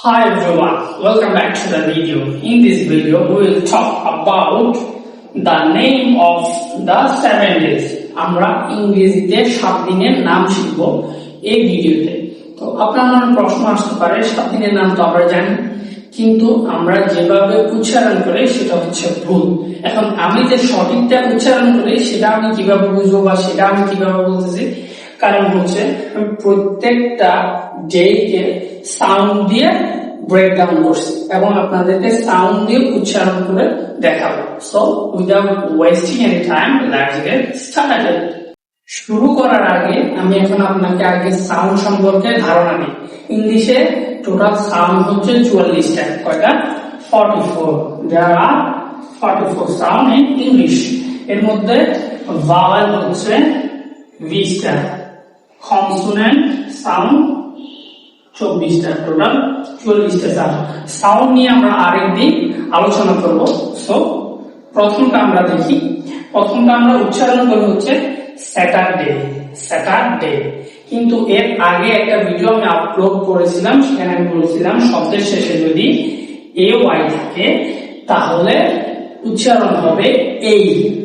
Hi everyone, welcome back to the video. In this video, we will talk about the name of the 7 days. আমরা ইংরেজিতে 7 দিনের নাম শিখব এই ভিডিওতে। তো আপনার মনে প্রশ্ন আসতে পারে 7 দিনের নাম তো আমরা জানি, কিন্তু আমরা যেভাবে উচ্চারণ করি সেটা হচ্ছে ভুল। এখন আমি যে সঠিকটা উচ্চারণ করি সেটা আমি কিভাবে বুঝবো বা সেটা আমি কিভাবে বলতেছি, কারণ হচ্ছে আমি প্রত্যেকটা ডেকে সাউন্ড দিয়ে ব্রেকডাউন করছি এবং আপনাদেরকে সাউন্ড দিয়ে উচ্চারণ করে দেখাবো। So without wasting any time, let's get started. শুরু করার আগে আমি এখন আপনাকে আগে সাউন্ড সম্পর্কে ধারণা দিই। ইংলিশে টোটাল সাউন্ড হচ্ছে 44টা। কয়টা? 44। দেয়ার আর 44 সাউন্ড ইন ইংলিশ। এর মধ্যে ভাওয়েল হচ্ছে 20টা, কনসোনেন্ট সাউন্ড 24টা, টোটাল 44টা সাউন্ড নিয়ে আমরা আরেকদিন আলোচনা করব। সো প্রথমটা আমরা দেখি। প্রথমটা আমরা উচ্চারণ করব হচ্ছে স্যাটারডে, স্যাটারডে। কিন্তু এর আগে একটা ভিডিও আমি আপলোড করেছিলাম, সেখানে আমি বলেছিলাম শব্দের শেষে যদি এ ওয়াই থাকে তাহলে উচ্চারণ হবে এই,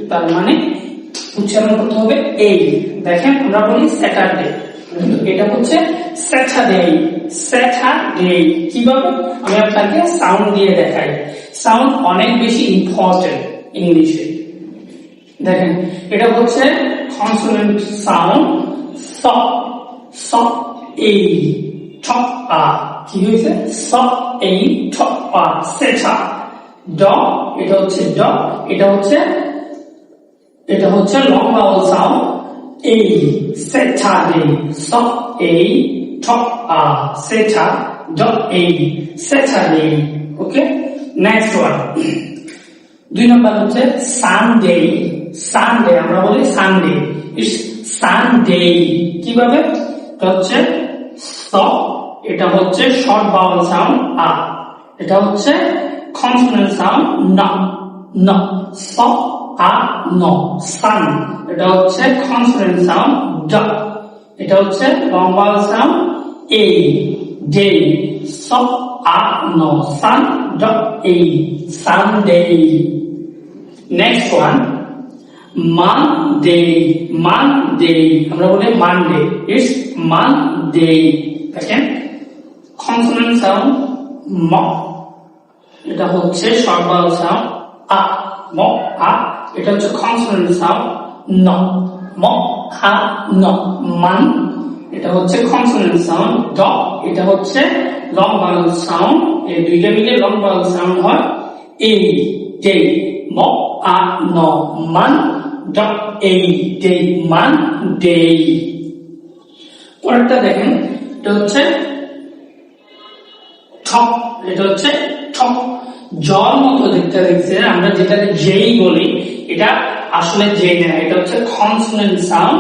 তার মানে উচ্চারণ করতে হবে এই। দেখেন আমরা বলি স্যাটারডে, এটা হচ্ছে স্যাটারডে, স্যাটারডে। কিভাবে? আমি আপনাকে সাউন্ড দিয়ে দেখাই। সাউন্ড অনেক বেশি ইম্পর্টেন্ট ইংলিশে। দেখেন এটা হচ্ছে কনসোনেন্ট সাউন্ড স, স এই ঠ আ। কি হয়েছে? স এই ঠ আ, সেটা। ড, এটা হচ্ছে ড, এটা হচ্ছে লং ভাওয়েল সাউন্ড এই, স্যাটারডে। স এই ঠ আ, সেটা ড এই, স্যাটারডে। ওকে, নেক্সট ওয়ান। 2 নাম্বার হচ্ছে সানডে, সানডে। আমরা বলি সানডে, ইটস সানডে। কিভাবে? এটা হচ্ছে স, এটা হচ্ছে শর্ট ভাওয়েল সাউন্ড আ, এটা হচ্ছে কনসোনেন্ট সাউন্ড ন, ন, স আ ন, সান। এটা হচ্ছে কনসোনেন্ট সাউন্ড ড, এটা হচ্ছে লং ভাওয়েল সাউন্ড এ, ডে, স আ ন, সান ড এই, Sunday. Next one Monday, Monday. আমরা বলি মানডে, ইটস মানডে। দেখেন কনসোনেন্ট সাউন্ড ম, এটা হচ্ছে শর্ট ভাওয়েল সাউন্ড আ, ম আ, এটা হচ্ছে কনসোনেন্ট সাউন্ড ন, ম আ ন, মান। এটা হচ্ছে কনসোনেন্ট সাউন্ড ড, এটা হচ্ছে লং ভাওয়েল সাউন্ড। এই দুইটা মিলে লং ভাওয়েল সাউন্ড হয় এই, ডে, ম আ ন, মান ড এই, ডে, মান ডে। পরেরটা দেখেন, এটা হচ্ছে ঠক, এটা হচ্ছে ঠক। জল মতো দেখতে দেখতে আমরা যেটাকে যেই বলি, এটা আসলে যে না, এটা হচ্ছে কনসোনেন্ট সাউন্ড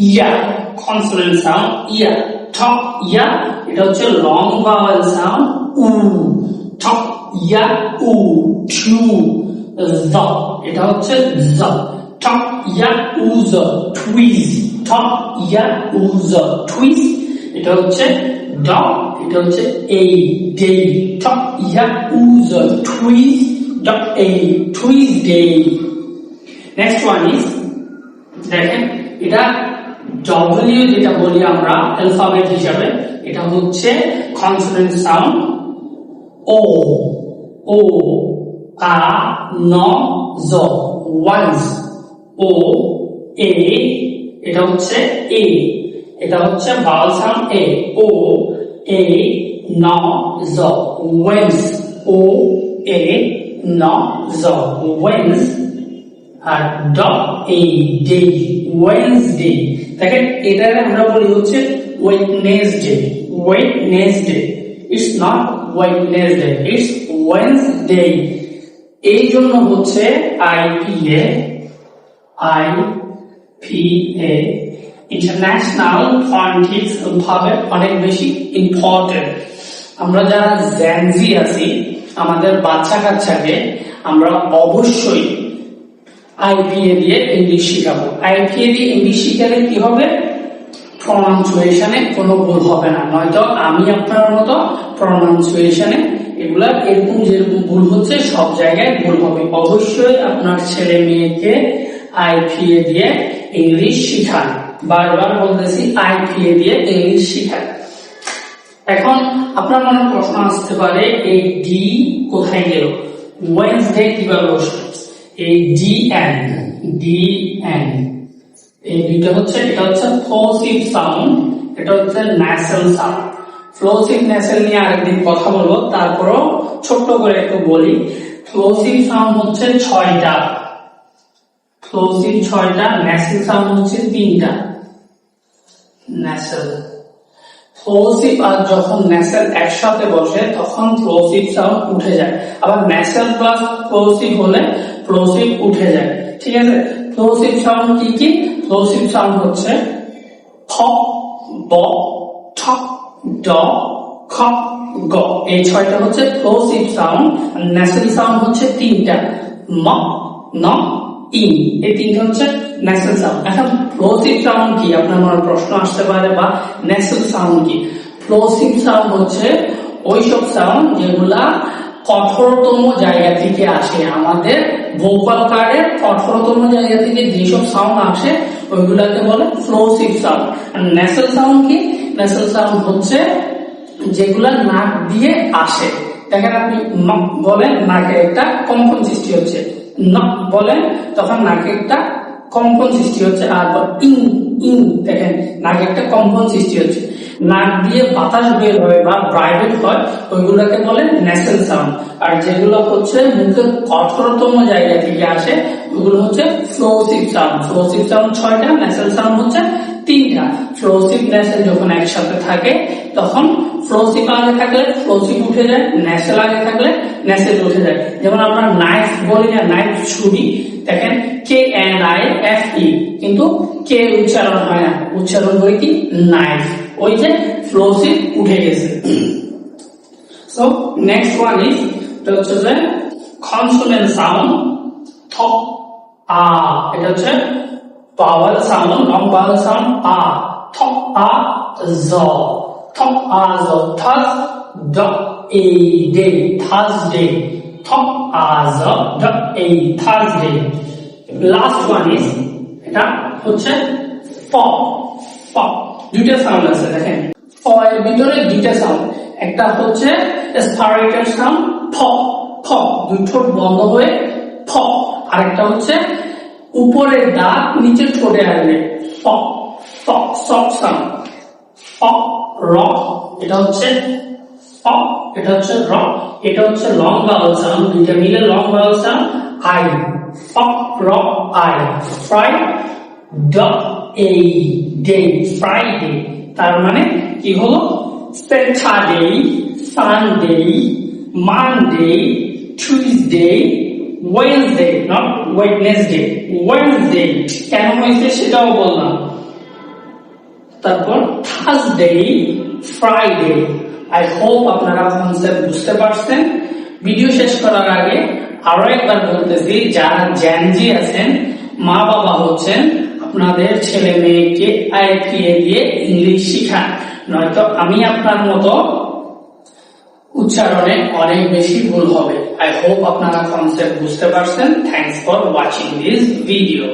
ইয়া, কনসোনেন্ট সাউন্ড ইয়া, ঠক ইয়া। এটা হচ্ছে লং ভাওয়েল সাউন্ড উ, ঠক ইয়া উ, টু জ, এটা হচ্ছে জ, ঠক ইয়া উ জ, টুইজ, ঠক ইয়া উ জ, টুইজ। এটা হচ্ছে ড, এটা হচ্ছে এই, ডে, ঠক ইয়া উ জ, টুইজ ড এই, টুইজ ডে। নেক্সট ওয়ান ইজ, দেখেন এটা ডব্লিউ যেটা বলি আমরা অ্যালফাবেট হিসাবে, এটা হচ্ছে কনসোনেন্ট সাউন্ড ও, ও আ ন জ, ওয়ান্স, ও এ, এটা হচ্ছে এ, এটা হচ্ছে ভাওয়েল সাউন্ড এ, ও এ ন জ, ওয়েন্স, ও এ ন জ, ওয়েন্স। আর ড এই, ডে, ওয়েডনেসডে। দেখেন এটা আমরা বলি হচ্ছে Wednesday, Wednesday. It's not Wednesday, it's Wednesday. এই জন্য হচ্ছে IPA, IPA international phonetics alphabet অনেক বেশি ইম্পর্টেন্ট। আমরা যারা জেনজি আছি, আমাদের বাচ্চা কাচ্চাকে আমরা অবশ্যই আইপিএ দিয়ে ইংলিশ শিখাবো। আইপিএ দিয়ে ইংলিশ শিখালে কি হবে? প্রনাউন্সিয়েশনে কোনো ভুল হবে না, নয়তো আমি আপনার মতো প্রনাউন্সিয়েশনে এগুলা এরকম যেরকম ভুল হচ্ছে সব জায়গায় ভুল হবে। অবশ্যই আপনার ছেলে মেয়েকে আইপিএ দিয়ে ইংলিশ শিখান, বারবার বলতেছি আইপিএ দিয়ে ইংলিশ শিখান। এখন আপনার মনে প্রশ্ন আসতে পারে এই ডি কোথায় গেল, ওয়েডনেসডে কিভাবে বসবে? এই ডি এন এই দুইটা হচ্ছে, এটা হচ্ছে প্লোসিভ সাউন্ড, এটা হচ্ছে ন্যাসাল সাউন্ড। প্লোসিভ ন্যাসাল নিয়ে আরেকদিন কথা বলবো, তারপরও ছোট্ট করে একটু বলি। প্লোসিভ সাউন্ড হচ্ছে 6টা, প্লোসিভ 6টা, ন্যাসাল সাউন্ড হচ্ছে 3টা। ন্যাসাল প্লোসিভ আর যখন ন্যাসাল একসাথে বসে তখন প্লোসিভ সাউন্ড উঠে যায়, আবার ন্যাসাল প্লাস প্লোসিভ হলে প্লোসিভ উঠে যায়, ঠিক আছে? প্লোসিভ সাউন্ড কি কি? প্লোসিভ সাউন্ড হচ্ছে ফ, ব, ঠ, ড, খ, গ, এই 6টা হচ্ছে প্লোসিভ সাউন্ড। আর ন্যাসাল সাউন্ড হচ্ছে 3টা, ম, ন, ই, এই 3টা হচ্ছে ন্যাসাল সাউন্ড। এখন প্লোসিভ সাউন্ড কি আপনার মনে প্রশ্ন আসতে পারে, বা ন্যাসাল সাউন্ড কি? প্লোসিভ সাউন্ড হচ্ছে ওইসব সাউন্ড যেগুলা কঠোরতম জায়গা থেকে আসে, আমাদের ভোকাল কার্ডের কঠোরতম জায়গা থেকে যেসব সাউন্ড আসে ওইগুলাকে বলে প্লোসিভ সাউন্ড। আর ন্যাসাল সাউন্ড কি? ন্যাসাল সাউন্ড হচ্ছে যেগুলা নাক দিয়ে আসে। দেখেন আপনি ন বলেন, নাকে একটা কম্পন সৃষ্টি হচ্ছে, ন বলেন তখন নাকে একটা কম্পন সৃষ্টি হচ্ছে, আর ইং ইং দেখেন নাকে একটা কম্পন সৃষ্টি হচ্ছে। নাক দিয়ে বাতাস বের হয় বা ব্রাইভেট হয় ওইগুলোকে বলে ন্যাসাল সাউন্ড। আর যেগুলো হচ্ছে মুখের কঠোরতম জায়গা থেকে আসে ওগুলো হচ্ছে প্লোসিভ সাউন্ড। প্লোসিভ সাউন্ড 6টা, ন্যাসাল সাউন্ড হচ্ছে 3টা। প্লোসিভ ন্যাসাল যখন একসাথে থাকে তখন প্লোসিভ আগে থাকলে প্লোসিভ উঠে যায়, ন্যাসাল আগে থাকলে ন্যাসাল উঠে যায়। যেমন আমরা নাইফ বলি না, নাইফ ছুরি, দেখেন KNIFE, কিন্তু কে উচ্চারণ হয় না, উচ্চারণ করে কি নাইফ, ওই যে প্লোসিভ উঠে গেছে। সো নেক্সট ওয়ান ইজ, এটা হচ্ছে যে কনসোনেন্ট সাউন্ড, থ, আ, এটা হচ্ছে পাওয়াল সাউন্ড, লং পাওয়াল সাউন্ড, আ, থ, আ, জ, থ, আ, জ, থাস, ড, এ, ডে, থার্সডে, থ, আ, জ, ড, এ, থার্সডে। লাস্ট ওয়ান ইজ, এটা হচ্ছে প, প, দুইটা সাউন্ড আছে দেখেন, প এর ভিতরে দুইটা সাউন্ড, একটা হচ্ছে স্পাইরেটেড সাউন্ড ফ, ফ, দুই ঠোঁট বন্ধ হয়ে ফ, আরেকটা হচ্ছে উপরের দাঁত নিচে ঠোঁটে আসবে ফ, ফ, সফট সাউন্ড, ফ, র, এটা হচ্ছে ফ, এটা হচ্ছে র, এটা হচ্ছে লং ভাওয়েল সাউন্ড, দুইটা মিলে লং ভাওয়েল সাউন্ড, আই, ফ, র, আই, ফ্রাই, ড, এ, ডে, ফ্রাইডে। তার মানে কি হলো? Saturday, Sunday, Monday, Tuesday, Wednesday, not Wednesday, Wednesday কেন হয়েছে সেটাও বললাম। তারপর থার্সডে, ফ্রাইডে। আই হোপ আপনারা কনসেপ্ট বুঝতে পারছেন। ভিডিও শেষ করার আগে আরো একবার বলতেছি, যারা জেনজি আছেন, মা বাবা হচ্ছেন, আপনাদের ছেলে মেয়েকে আইপিএ দিয়ে ইংলিশ শিখান, নয়তো আমি আপনার মতো উচ্চারণে অনেক বেশি ভুল হবে। আই হোপ আপনারা কনসেপ্ট বুঝতে পারছেন। Thanks for watching this video.